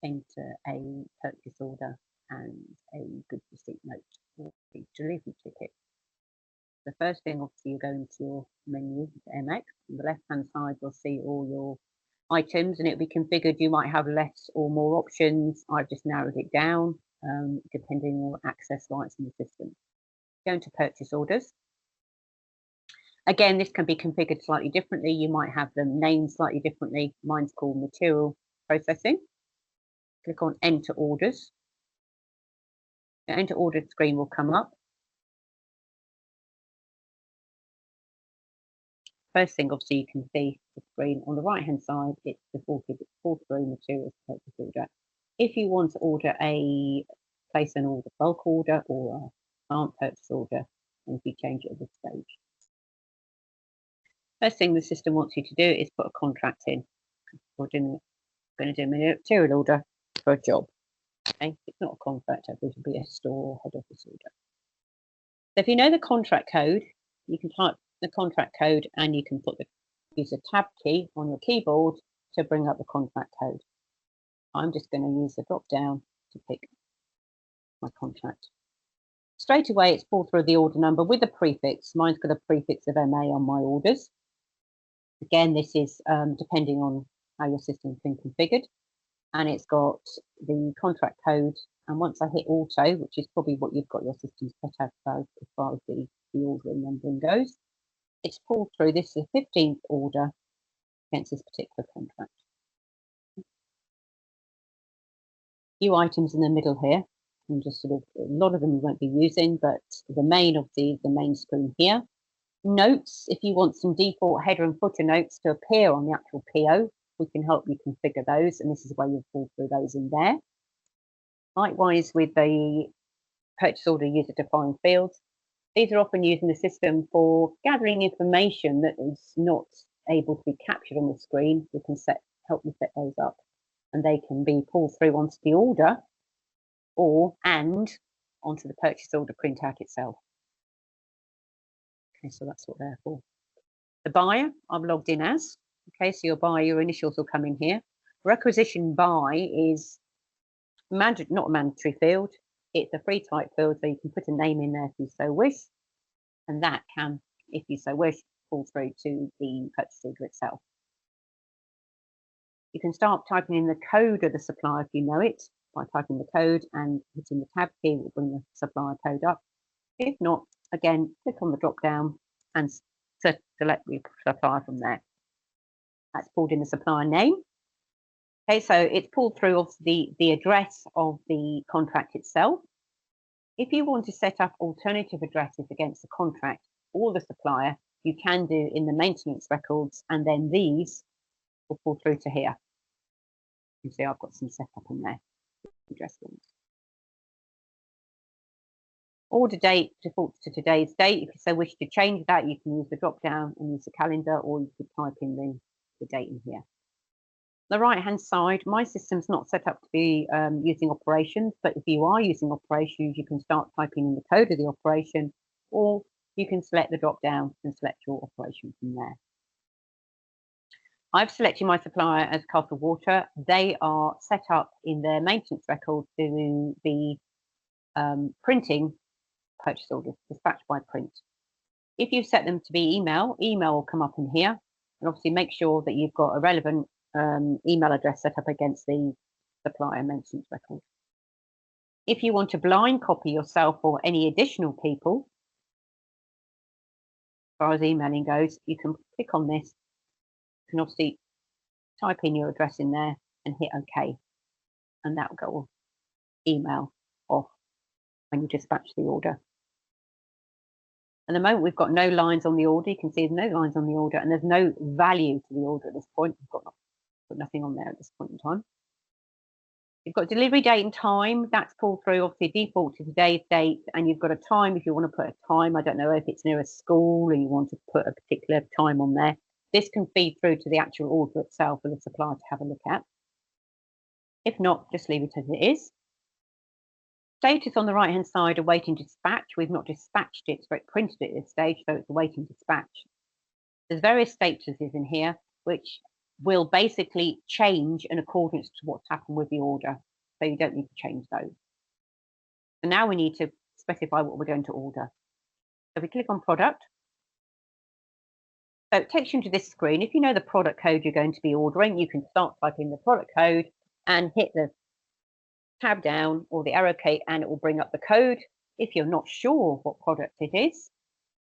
enter a purchase order and a goods receipt note or a delivery ticket. The first thing, obviously, you go into your menu, MX. On the left-hand side, you'll see all your items, and it'll be configured. You might have less or more options. I've just narrowed it down, depending on your access rights in the system. Go into purchase orders. Again, this can be configured slightly differently. You might have them named slightly differently. Mine's called material processing. Click on enter orders. The enter order screen will come up. First thing, obviously, you can see the screen on the right hand side. It's defaulted pull through materials purchase order. If you want to place an order, bulk order or a plant purchase order, and if you change it at this stage. First thing the system wants you to do is put a contract in. We're going to do a material order for a job. Okay, it's not a contract, it would be a store or head office order. So if you know the contract code, you can type the contract code and you can use a tab key on your keyboard to bring up the contract code. I'm just going to use the drop down to pick my contract. Straight away, it's pulled through the order number with a prefix. Mine's got a prefix of MA on my orders. Again, this is depending on how your system's been configured. And it's got the contract code. And once I hit auto, which is probably what you've got your system set up for as far as the ordering numbering goes, it's pulled through. This is the 15th order against this particular contract. Few items in the middle here, and just sort of a lot of them you won't be using, but the main of the main screen here. Notes, if you want some default header and footer notes to appear on the actual PO, we can help you configure those, and this is where you'll pull through those in there. Likewise with the purchase order user defined fields, these are often used in the system for gathering information that is not able to be captured on the screen. We can help you set those up, and they can be pulled through onto the order and onto the purchase order printout itself. Okay, so that's what they're for. The buyer, I'm logged in as. Okay, so your initials will come in here. Requisition by is not a mandatory field. It's a free type field, so you can put a name in there if you so wish, and that can, if you so wish, pull through to the purchase order itself. You can start typing in the code of the supplier if you know it by typing the code and hitting the tab key will bring the supplier code up. If not, again, click on the drop down and select the supplier from there. That's pulled in the supplier name. Okay, so it's pulled through obviously the address of the contract itself. If you want to set up alternative addresses against the contract or the supplier, you can do in the maintenance records, and then these will pull through to here. You can see I've got some set up in there. Address ones. Order date defaults to today's date. If you so wish to change that, you can use the drop down and use the calendar, or you could type in the date in here. The right hand side, my system's not set up to be using operations, but if you are using operations, you can start typing in the code of the operation, or you can select the drop down and select your operation from there. I've selected my supplier as Castle Water. They are set up in their maintenance record to be printing purchase orders, dispatched by print. If you set them to be email will come up in here, and obviously make sure that you've got a relevant email address set up against the supplier maintenance record. If you want to blind copy yourself or any additional people, as far as emailing goes, you can click on this. You can obviously type in your address in there and hit OK, and that will go email off when you dispatch the order. At the moment, we've got no lines on the order. You can see there's no lines on the order, and there's no value to the order at this point. We've got nothing on there at this point in time. You've got delivery date and time. That's pulled through, obviously, default to today's date, and you've got a time if you want to put a time. I don't know if it's near a school and you want to put a particular time on there. This can feed through to the actual order itself for the supplier to have a look at. If not, just leave it as it is. Status on the right hand side, awaiting dispatch. We've not dispatched it, so it printed it at this stage, so it's awaiting dispatch. There's various statuses in here, which will basically change in accordance to what's happened with the order. So you don't need to change those. So now we need to specify what we're going to order. So we click on product. So it takes you to this screen. If you know the product code you're going to be ordering, you can start typing the product code and hit the tab down or the arrow key and it will bring up the code. If you're not sure what product it is,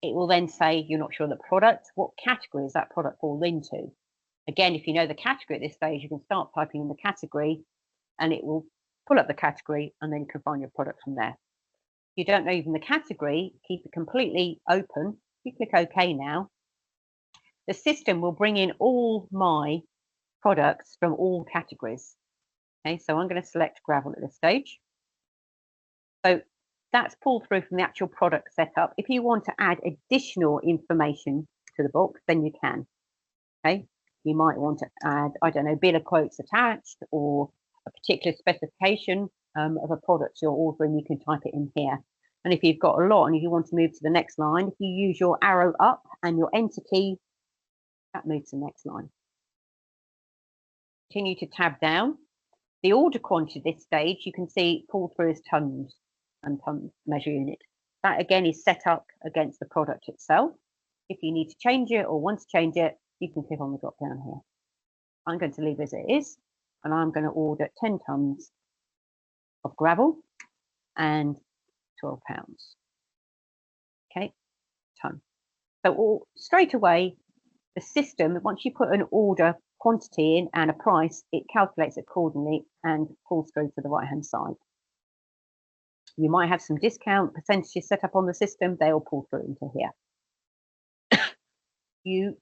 it will then say you're not sure the product, what category is that product fall into. Again, if you know the category at this stage, you can start typing in the category and it will pull up the category and then you can find your product from there. If you don't know even the category, keep it completely open. You click OK now. The system will bring in all my products from all categories. Okay, so I'm going to select gravel at this stage. So that's pulled through from the actual product setup. If you want to add additional information to the box, then you can. Okay, you might want to add, I don't know, bill of quotes attached or a particular specification of a product you're ordering. You can type it in here. And if you've got a lot and if you want to move to the next line, if you use your arrow up and your enter key, that moves to the next line. Continue to tab down. The order quantity at this stage, you can see pulled through as tons and tons measure unit. That again is set up against the product itself. If you need to change it or want to change it, you can click on the drop down here. I'm going to leave as it is, and I'm going to order 10 tons of gravel and 12 pounds. Okay, ton. So straight away, the system, once you put an order quantity in and a price, it calculates accordingly and pulls through to the right hand side. You might have some discount percentages set up on the system, they'll pull through into here. You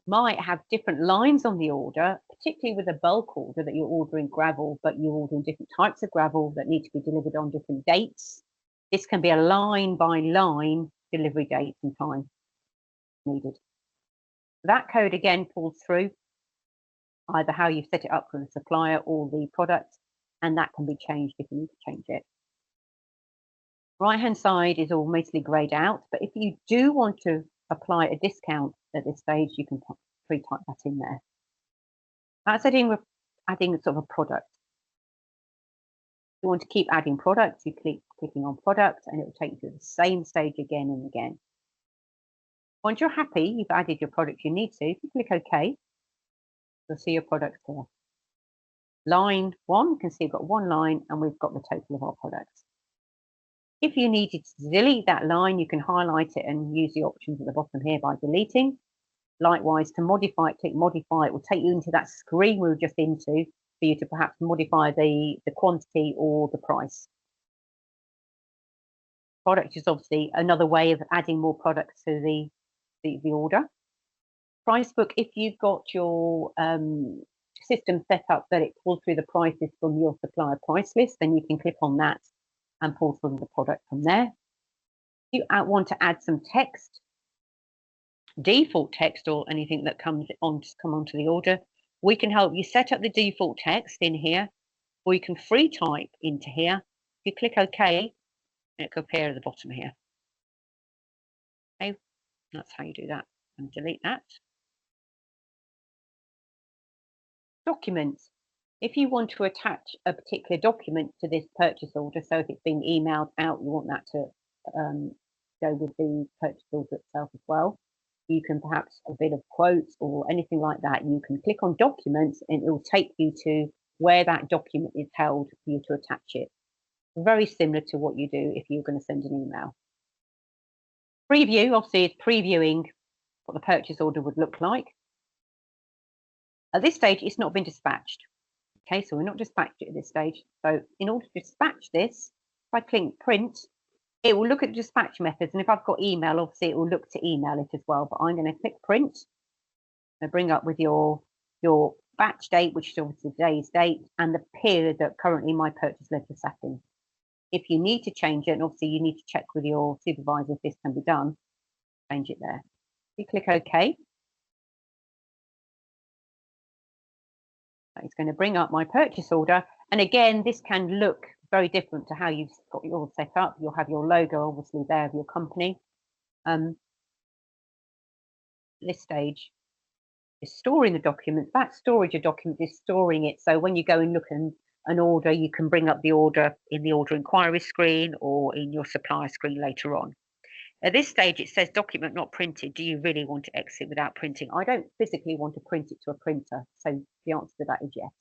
might have different lines on the order, particularly with a bulk order that you're ordering gravel, but you're ordering different types of gravel that need to be delivered on different dates. This can be a line by line delivery date and time needed. That code again pulls through either how you've set it up for the supplier or the product, and that can be changed if you need to change it. Right hand side is all mostly grayed out, but if you do want to apply a discount at this stage, you can pre-type that in there. That's adding sort of a product. If you want to keep adding products, you keep clicking on product and it will take you to the same stage again and again. Once you're happy, you've added your product you need to, if you click OK, you'll see your product here. Line 1, you can see we've got one line and we've got the total of our products. If you needed to delete that line, you can highlight it and use the options at the bottom here by deleting. Likewise, to modify it, click modify. It will take you into that screen we were just into for you to perhaps modify the quantity or the price. Product is obviously another way of adding more products to the order. Price book, if you've got your system set up that it pulls through the prices from your supplier price list, then you can click on that and pull from the product from there. If you want to add some text, default text or anything that come onto the order, we can help you set up the default text in here, or you can free type into here. If you click OK, it will appear at the bottom here. Okay, that's how you do that. And delete that. Documents. If you want to attach a particular document to this purchase order, so if it's being emailed out, you want that to go with the purchase order itself as well. You can perhaps a bit of quotes or anything like that. You can click on documents and it will take you to where that document is held for you to attach it. Very similar to what you do if you're going to send an email. Preview, obviously, is previewing what the purchase order would look like. At this stage, it's not been dispatched. Okay, so we're not dispatched it at this stage. So in order to dispatch this, if I click print, it will look at the dispatch methods. And if I've got email, obviously it will look to email it as well. But I'm going to click print. And bring up with your batch date, which is obviously today's date, and the period that currently my purchase ledger sat in. If you need to change it, and obviously you need to check with your supervisor if this can be done, change it there. You click OK. It's going to bring up my purchase order. And again, this can look very different to how you've got yours set up. You'll have your logo obviously there of your company. This stage, is storing the document. That storage of documents is storing it. So when you go and look at an order, you can bring up the order in the order inquiry screen or in your supplier screen later on. At this stage, it says document not printed. Do you really want to exit without printing? I don't physically want to print it to a printer. So the answer to that is yes.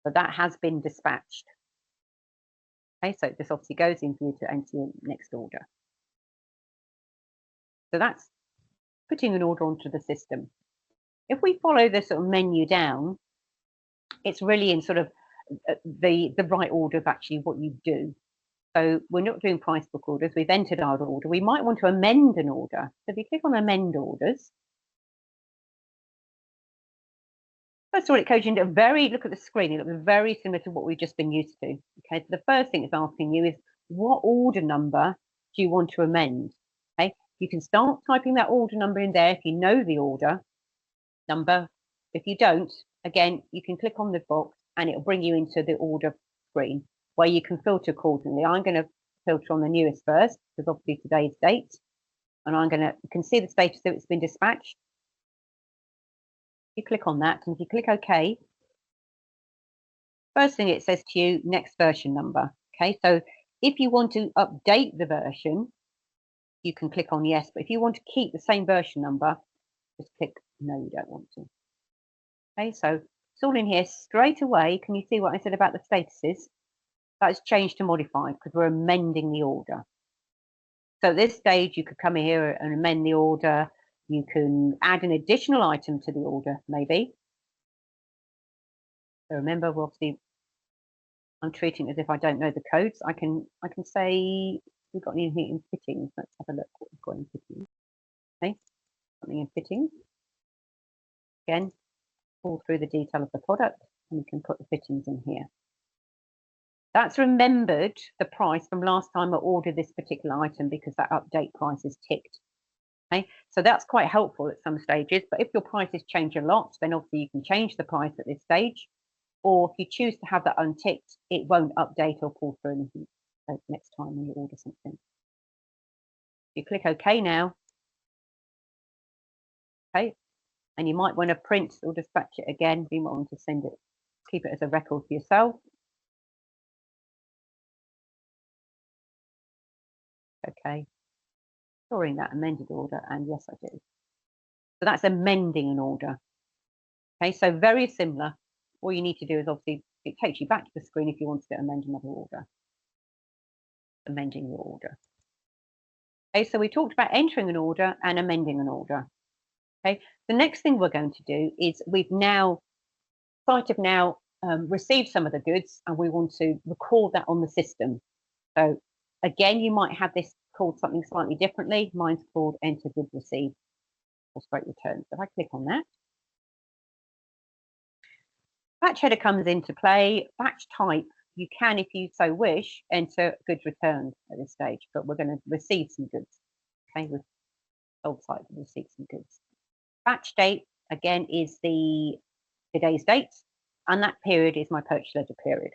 But that has been dispatched. Okay, so this obviously goes in for you to enter your next order. So that's putting an order onto the system. If we follow the sort of menu down, it's really in sort of the right order of actually what you do. So we're not doing price book orders. We've entered our order. We might want to amend an order. So if you click on amend orders, first of all, it goes into look at the screen. It looks very similar to what we've just been used to. Okay, so the first thing it's asking you is what order number do you want to amend? Okay, you can start typing that order number in there if you know the order number. If you don't, again, you can click on the box and it'll bring you into the order screen where you can filter accordingly. I'm going to filter on the newest first because obviously today's date, and you can see the status that it's been dispatched. You click on that, and if you click OK, first thing it says to you, next version number. Okay, so if you want to update the version, you can click on yes, but if you want to keep the same version number, just click no, you don't want to. Okay, so it's all in here straight away. Can you see what I said about the statuses? That's changed to modified because we're amending the order. So at this stage, you could come here and amend the order. You can add an additional item to the order, maybe. So remember, obviously, I'm treating it as if I don't know the codes. I can say we've got anything in fittings. Let's have a look what we've got in fittings. Okay, something in fittings. Again, pull through the detail of the product, and we can put the fittings in here. That's remembered the price from last time I ordered this particular item because that update price is ticked. Okay, so that's quite helpful at some stages. But if your prices change a lot, then obviously you can change the price at this stage. Or if you choose to have that unticked, it won't update or pull through anything next time when you order something. You click OK now. Okay, and you might want to print or dispatch it again. You might want to send it, keep it as a record for yourself. Okay, storing that amended order, and yes, I do. So that's amending an order. Okay, so very similar. All you need to do is obviously, it takes you back to the screen if you want to amend another order. Amending your order. Okay, so we talked about entering an order and amending an order. Okay, the next thing we're going to do is site have now received some of the goods and we want to record that on the system. So again, you might have this called something slightly differently. Mine's called enter goods received or straight returns. So if I click on that, batch header comes into play. Batch type, you can, if you so wish, enter goods returned at this stage, but we're going to receive some goods. Okay, we've sold site to receive some goods. Batch date, again, is today's date, and that period is my purchase ledger period.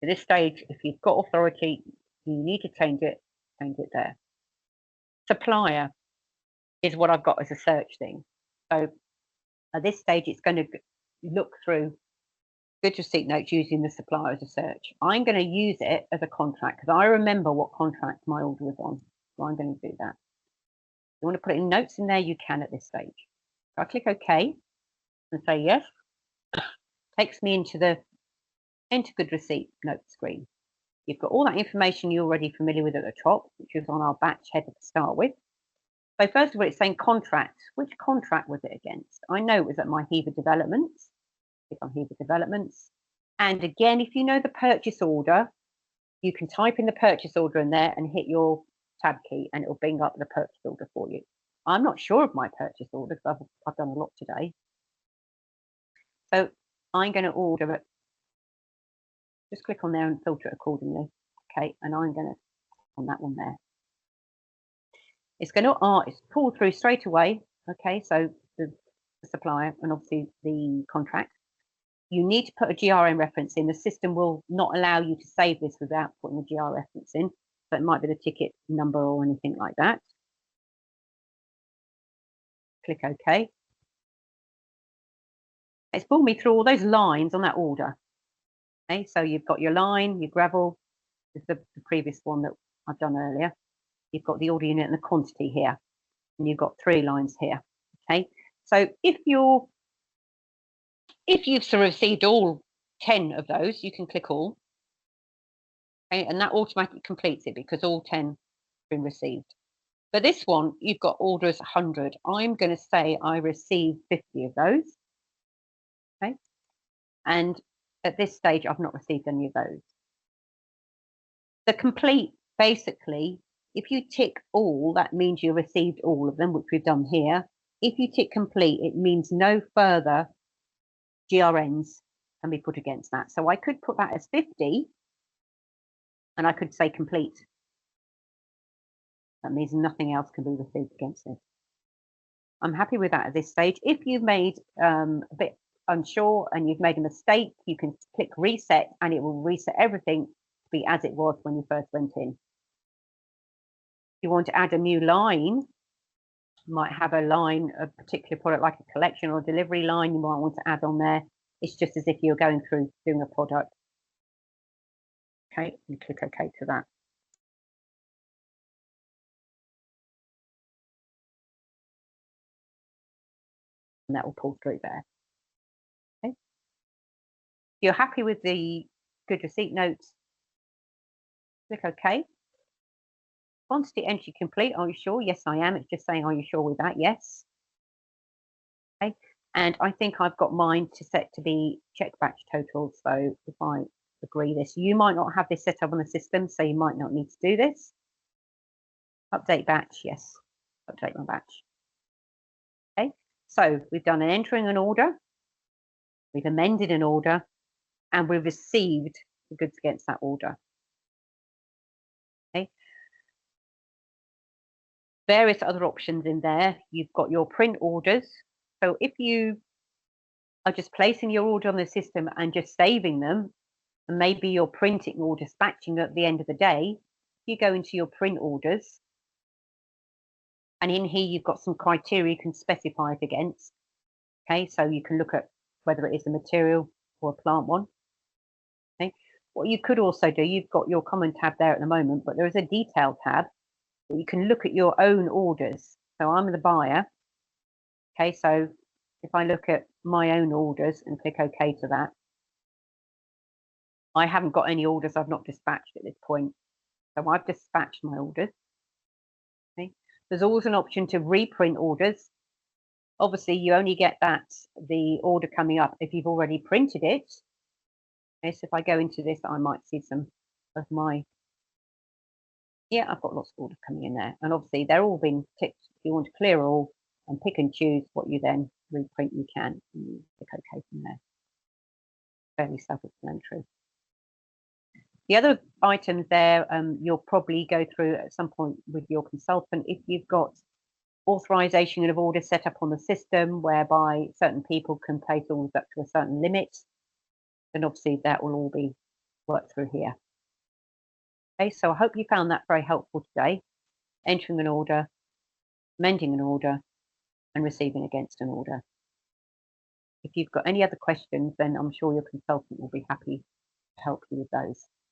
At this stage, if you've got authority, you need to change it there. Supplier is what I've got as a search thing. So at this stage, it's going to look through goods receipt notes using the supplier as a search. I'm going to use it as a contract because I remember what contract my order was on. So I'm going to do that. If you want to put in notes in there, you can at this stage. So I click OK and say yes. Takes me into the enter good receipt note screen. You've got all that information you're already familiar with at the top, which is on our batch header to start with. So first of all, it's saying contract. Which contract was it against? I know it was at my Heaver Developments. Click on Heaver Developments. And again, if you know the purchase order, you can type in the purchase order in there and hit your tab key and it'll bring up the purchase order for you. I'm not sure of my purchase order because I've done a lot today. So I'm going to order it. Just click on there and filter it accordingly. Okay, and I'm going to on that one there. It's going to it's pull through straight away. Okay, so the supplier and obviously the contract. You need to put a GRN reference in. The system will not allow you to save this without putting a GR reference in. So it might be the ticket number or anything like that. Click OK. It's pulled me through all those lines on that order. Okay, so you've got your line, your gravel, is the previous one that I've done earlier. You've got the order unit and the quantity here, and you've got 3 lines here. Okay, so if you've sort of received all 10 of those, you can click all. Okay, and that automatically completes it because all 10 have been received. But this one, you've got orders 100. I'm going to say I received 50 of those. Okay, and at this stage, I've not received any of those. The complete, basically, if you tick all, that means you received all of them, which we've done here. If you tick complete, it means no further GRNs can be put against that. So I could put that as 50, and I could say complete. That means nothing else can be received against it. I'm happy with that at this stage. If you've made a bit unsure and you've made a mistake, you can click reset and it will reset everything to be as it was when you first went in. If you want to add a new line, you might have a line, a particular product like a collection or delivery line you might want to add on there. It's just as if you're going through doing a product. Okay, you click OK to that. And that will pull through there. Okay. If you're happy with the good receipt notes, click OK. Quantity entry complete. Are you sure? Yes, I am. It's just saying, are you sure with that? Yes. Okay. And I think I've got mine to set to be check batch total. So if I agree this, you might not have this set up on the system, so you might not need to do this. Update batch. Yes. Update my batch. Okay. So we've done an entering an order. We've amended an order, and we've received the goods against that order. Okay. Various other options in there. You've got your print orders. So if you are just placing your order on the system and just saving them, and maybe you're printing or dispatching at the end of the day, you go into your print orders, and in here you've got some criteria you can specify it against. Okay, so you can look at whether it is a material or a plant one. Okay, what you could also do, you've got your common tab there at the moment, but there is a detail tab where you can look at your own orders. So I'm the buyer. Okay, so if I look at my own orders and click OK to that, I haven't got any orders I've not dispatched at this point. So I've dispatched my orders. Okay. There's always an option to reprint orders. Obviously, you only get the order coming up if you've already printed it. Okay, so if I go into this, I might see some of my, yeah, I've got lots of orders coming in there. And obviously, they're all been ticked. If you want to clear all and pick and choose what you then reprint, you can. And you click OK from there. Fairly self-explanatory. The other items there, you'll probably go through at some point with your consultant. If you've got authorization of orders set up on the system whereby certain people can place orders up to a certain limit, then obviously that will all be worked through here. Okay, so I hope you found that very helpful today. Entering an order, amending an order, and receiving against an order. If you've got any other questions, then I'm sure your consultant will be happy to help you with those.